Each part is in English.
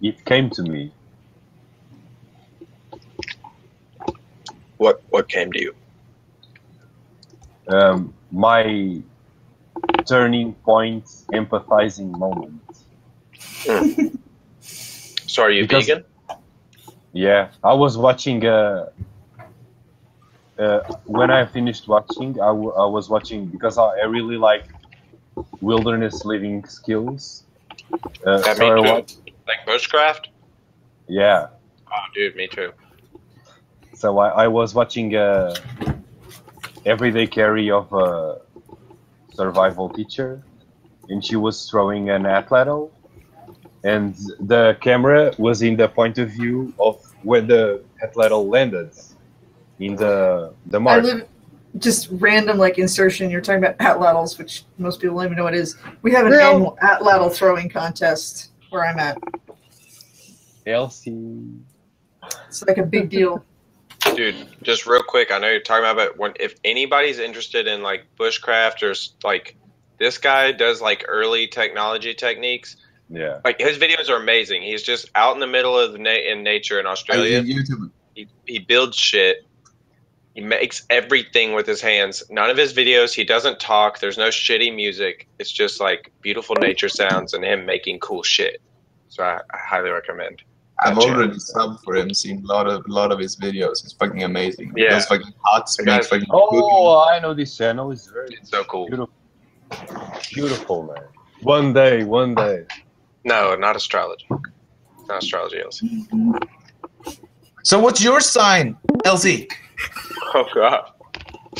it came to me. What came to you? My turning point, empathizing moment. So are you vegan? Yeah, I was watching. When I finished watching, I was watching because I really like wilderness living skills. That So me too. what? Like bushcraft? Yeah. Oh, dude, me too. So I was watching everyday carry of a survival teacher, and she was throwing an atlatl, and the camera was in the point of view of where the atlatl landed in the mark. Just random like insertion. You're talking about atlatls, which most people don't even know what it is. We have an annual atlatl throwing contest where I'm at. Elsie. It's like a big deal. Dude, just real quick, I know you're talking about, but if anybody's interested in like bushcraft or like this guy does like early technology techniques. Yeah. Like his videos are amazing. He's just out in the middle of in nature in Australia. YouTube. He builds shit. He makes everything with his hands. None of his videos, he doesn't talk. There's no shitty music. It's just like beautiful nature sounds and him making cool shit. So I highly recommend. I'm already subbed for him. Seen a lot of his videos. It's fucking amazing. Yeah. Those fucking huts, makes fucking Oh, I know this channel. It's so cool. Beautiful, man. One day. No, not astrology. Not astrology, Elsie. So what's your sign, Elsie? Oh God.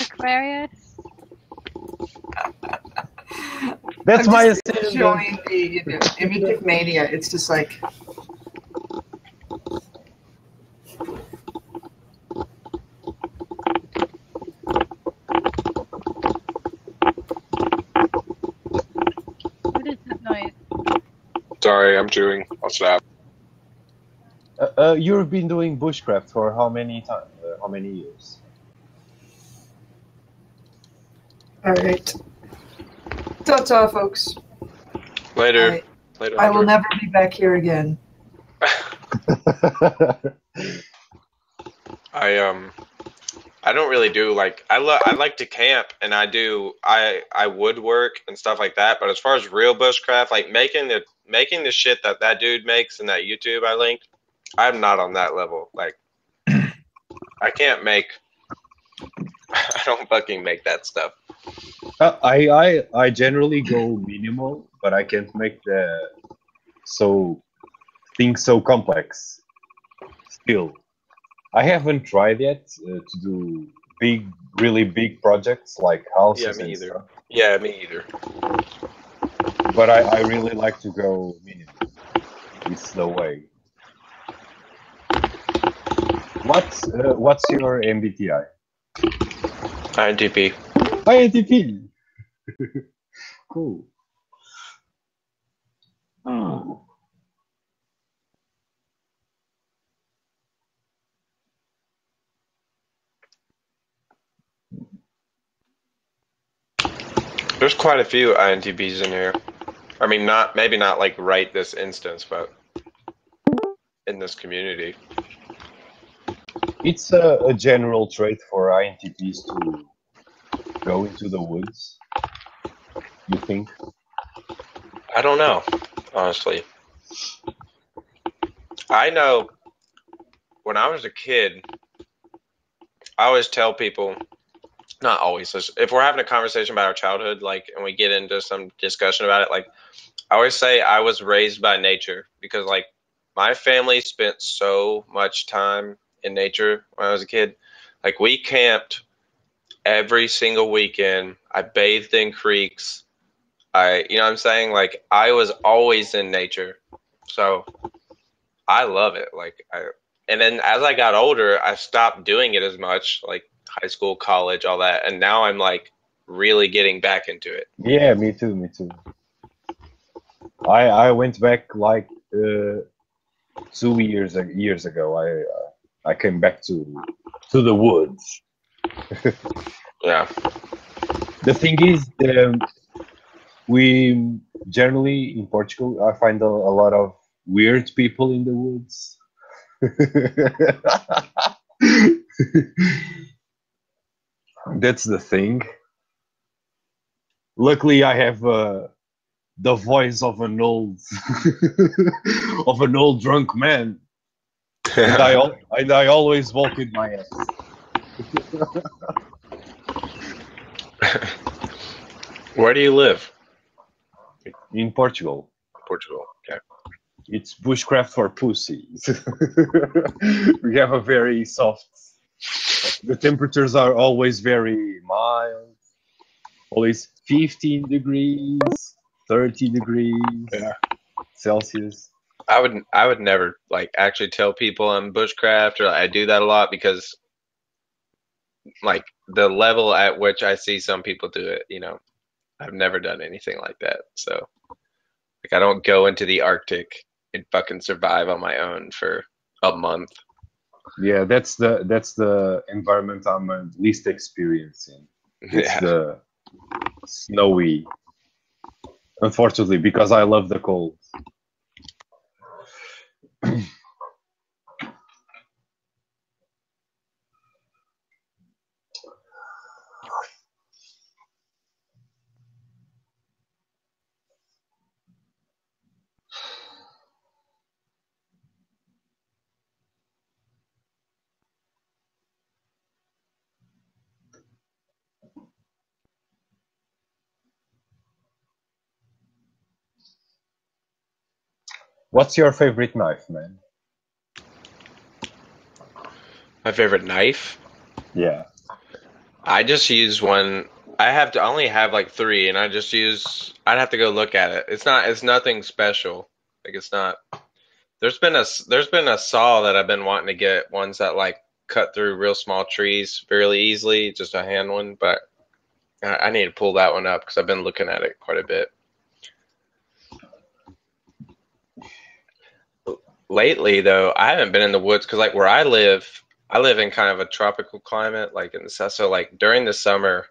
Aquarius. That's my ascendant. Showing the Emetic Mania. It's just like. What is that noise? Sorry, I'm chewing. I'll stop. You've been doing bushcraft for how many times? How many years? All right. Ta-ta, folks. Later. I will never be back here again. I don't really do like I like to camp and I woodwork and stuff like that, but as far as real bushcraft, like making the shit that dude makes in that YouTube I linked, I'm not on that level. Like I don't fucking make that stuff. I generally go minimal, but I can't make things so complex. Still, I haven't tried yet to do really big projects like houses. Yeah, me and either. stuff. Yeah, me either. But I really like to go minimal. It's the way. What's your MBTI? INTP. INTP. Cool. Oh. There's quite a few INTPs in here. I mean, maybe not like right this instance, but in this community. It's a general trait for INTPs to go into the woods. You think? I don't know, honestly. I know when I was a kid, I always tell people, not always, if we're having a conversation about our childhood, like, and we get into some discussion about it, like, I always say I was raised by nature because, like, my family spent so much time in nature when I was a kid. Like, we camped every single weekend. I bathed in creeks. You know what I'm saying? Like, I was always in nature. So I love it. Like, and then as I got older, I stopped doing it as much, like high school, college, all that. And now I'm like really getting back into it. Yeah, me too. I went back like 2 years ago. I came back to the woods. Yeah. The thing is, we generally in Portugal, I find a lot of weird people in the woods. That's the thing. Luckily, I have the voice of an old of an old drunk man, and I always walk with my ass. Where do you live? In Portugal. Portugal. Okay. It's bushcraft for pussies. We have a very soft. The temperatures are always very mild. Always 15 degrees, 30 degrees Celsius. I would never like actually tell people I'm bushcraft or I do that a lot because like the level at which I see some people do it, you know, I've never done anything like that. So like I don't go into the Arctic and fucking survive on my own for a month. Yeah, that's the environment I'm least experiencing. It's the snowy. Unfortunately, because I love the cold. What's your favorite knife, man? My favorite knife? Yeah. I just use one. I only have like 3 and I'd have to go look at it. It's nothing special. Like it's not. There's been a saw that I've been wanting to get, ones that like cut through real small trees fairly easily, just a hand one, but I need to pull that one up because I've been looking at it quite a bit. Lately, though, I haven't been in the woods because, like, where I live in kind of a tropical climate, like in the south. So, like, during the summer,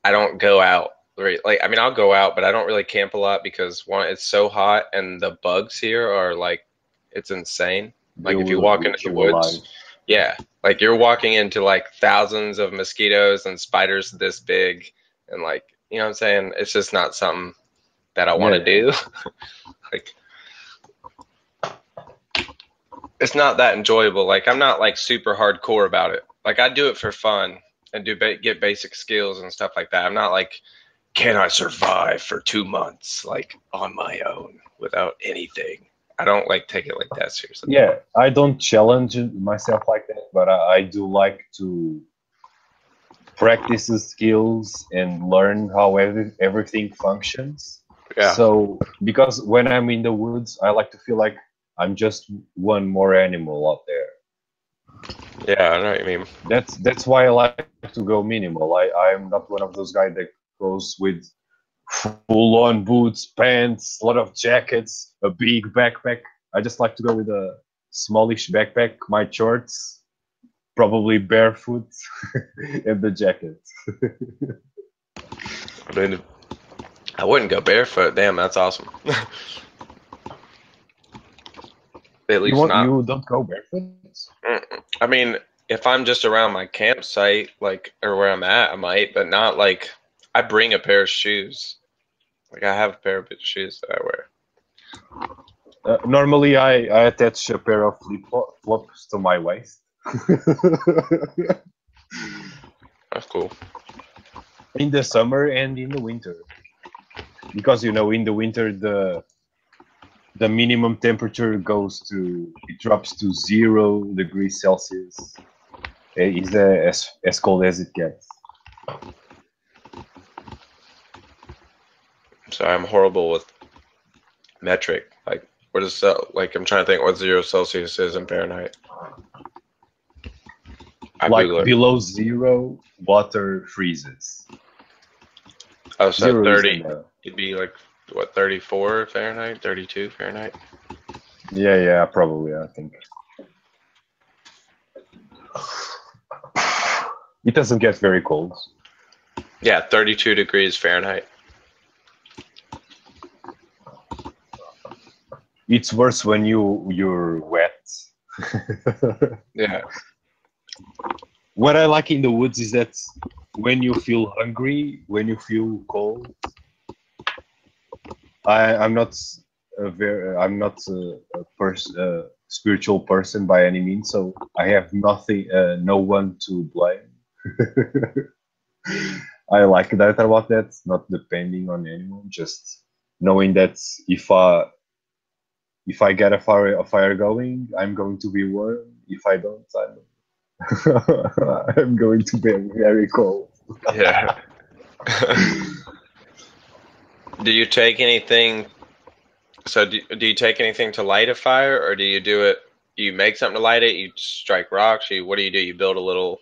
I don't go out. Right? Like, I mean, I'll go out, but I don't really camp a lot because one, it's so hot, and the bugs here are like, it's insane. Like, if you walk into the woods, yeah, like you're walking into like thousands of mosquitoes and spiders this big, and like, you know what I'm saying? It's just not something that I want to do. Like. It's not that enjoyable. Like I'm not like super hardcore about it. Like I do it for fun and get basic skills and stuff like that. I'm not like, can I survive for 2 months like on my own without anything? I don't like take it like that seriously. Yeah, I don't challenge myself like that, but I do like to practice the skills and learn how everything functions. Yeah. So because when I'm in the woods, I like to feel like I'm just one more animal out there. Yeah, I know what you mean. That's why I like to go minimal. I'm not one of those guys that goes with full-on boots, pants, a lot of jackets, a big backpack. I just like to go with a smallish backpack, my shorts, probably barefoot, and the jacket. I mean, I wouldn't go barefoot. Damn, that's awesome. At least you don't go barefoot? I mean, if I'm just around my campsite, like, or where I'm at, I might, but not like, I bring a pair of shoes. Like, I have a pair of shoes that I wear. Normally, I attach a pair of flip-flops to my waist. That's cool. In the summer and in the winter. Because, you know, in the winter, the minimum temperature drops to 0 degrees Celsius. It's as cold as it gets. So I'm horrible with metric. Like, what is like? I'm trying to think what 0 Celsius is in Fahrenheit. Like below 0, water freezes. Oh, so 30. It'd be like what, 34 Fahrenheit, 32 Fahrenheit? Yeah, probably. I think it doesn't get very cold. Yeah, 32 degrees Fahrenheit. It's worse when you're wet. Yeah. What I like in the woods is that when you feel hungry, when you feel cold, I'm not a spiritual person by any means, so I have nothing, no one to blame. I like that about that, not depending on anyone, just knowing that if I get a fire going, I'm going to be warm. If I don't, I'm going to be very cold. Yeah. Do you take anything? So do you take anything to light a fire, or do you do it? You make something to light it. You strike rocks. What do? You build a little,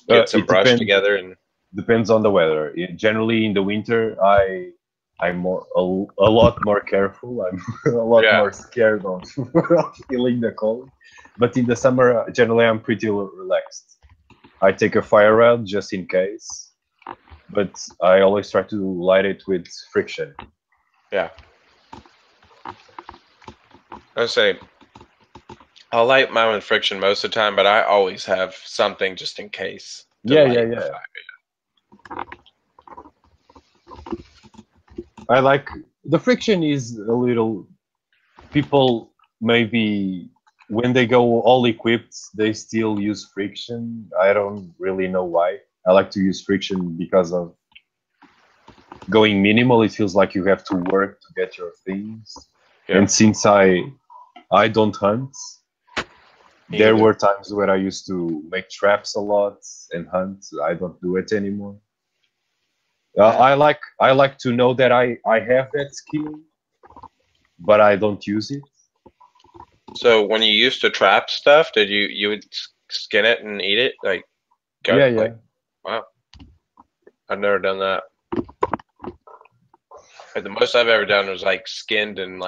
get some It brush together, and depends on the weather. Generally, in the winter, I'm a lot more careful. I'm a lot more scared of feeling the cold. But in the summer, generally, I'm pretty relaxed. I take a fire rod just in case, but I always try to light it with friction. Yeah. I say I'll light mine with friction most of the time, but I always have something just in case. Yeah. I like the friction is a little. People maybe when they go all equipped, they still use friction. I don't really know why. I like to use friction because of going minimal. It feels like you have to work to get your things. Yeah. And since I don't hunt, there were times where I used to make traps a lot and hunt. I don't do it anymore. I like to know that I have that skill, but I don't use it. So when you used to trap stuff, did you would skin it and eat it? Like, wow, I've never done that. Like, the most I've ever done was like skinned and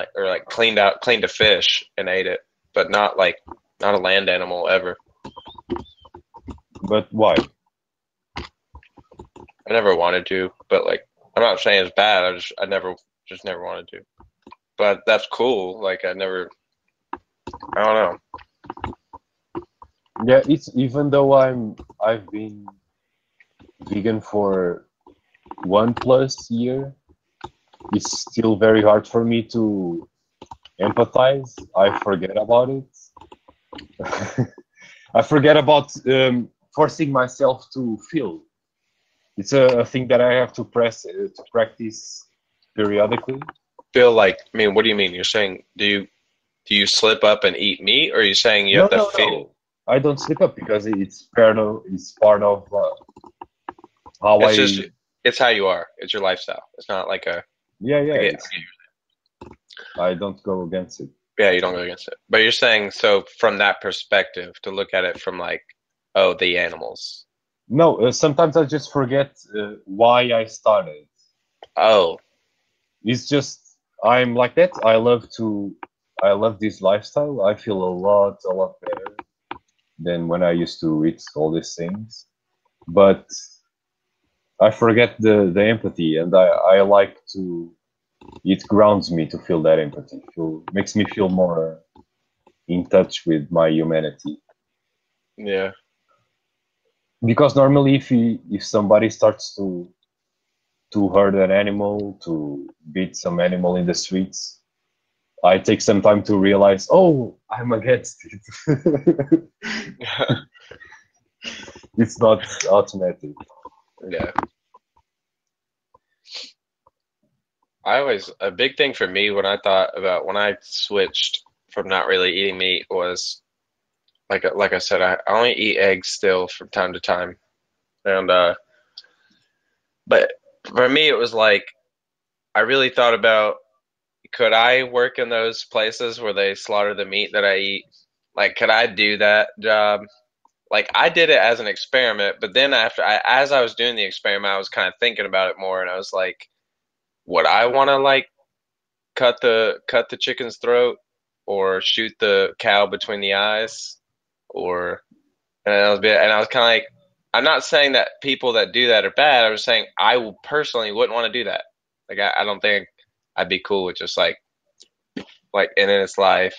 cleaned a fish and ate it, but not a land animal ever. But why? I never wanted to, but I'm not saying it's bad. I never wanted to. But that's cool. Like, I don't know. Yeah, it's even though I've been vegan for 1+ year, it's still very hard for me to empathize. I forget about it. I forget about forcing myself to feel. It's a thing that I have to practice periodically. Feel like, I mean, what do you mean? You're saying, do you slip up and eat meat, or are you saying you have to feel? No. I don't slip up because it's part of how it's how you are. It's your lifestyle. It's not like a I don't go against it. Yeah, you don't go against it. But you're saying, so from that perspective, to look at it from the animals. No, sometimes I just forget why I started. Oh. It's just, I'm like that. I love this lifestyle. I feel a lot better than when I used to eat all these things. But I forget the empathy, and I like to, it grounds me to feel that empathy. Makes me feel more in touch with my humanity. Yeah. Because normally if somebody starts to hurt an animal, to beat some animal in the streets, I take some time to realize, oh, I'm against it. It's not automatic. Yeah. A big thing for me when I switched from not really eating meat was, like I said, I only eat eggs still from time to time. And, but for me, it was I really thought about, could I work in those places where they slaughter the meat that I eat? Could I do that job? I did it as an experiment, but then as I was doing the experiment, I was kind of thinking about it more, and I was like, would I want to cut the chicken's throat, or shoot the cow between the eyes, and I was kind of like, I'm not saying that people that do that are bad. I was saying personally wouldn't want to do that. I don't think I'd be cool with just like in its life.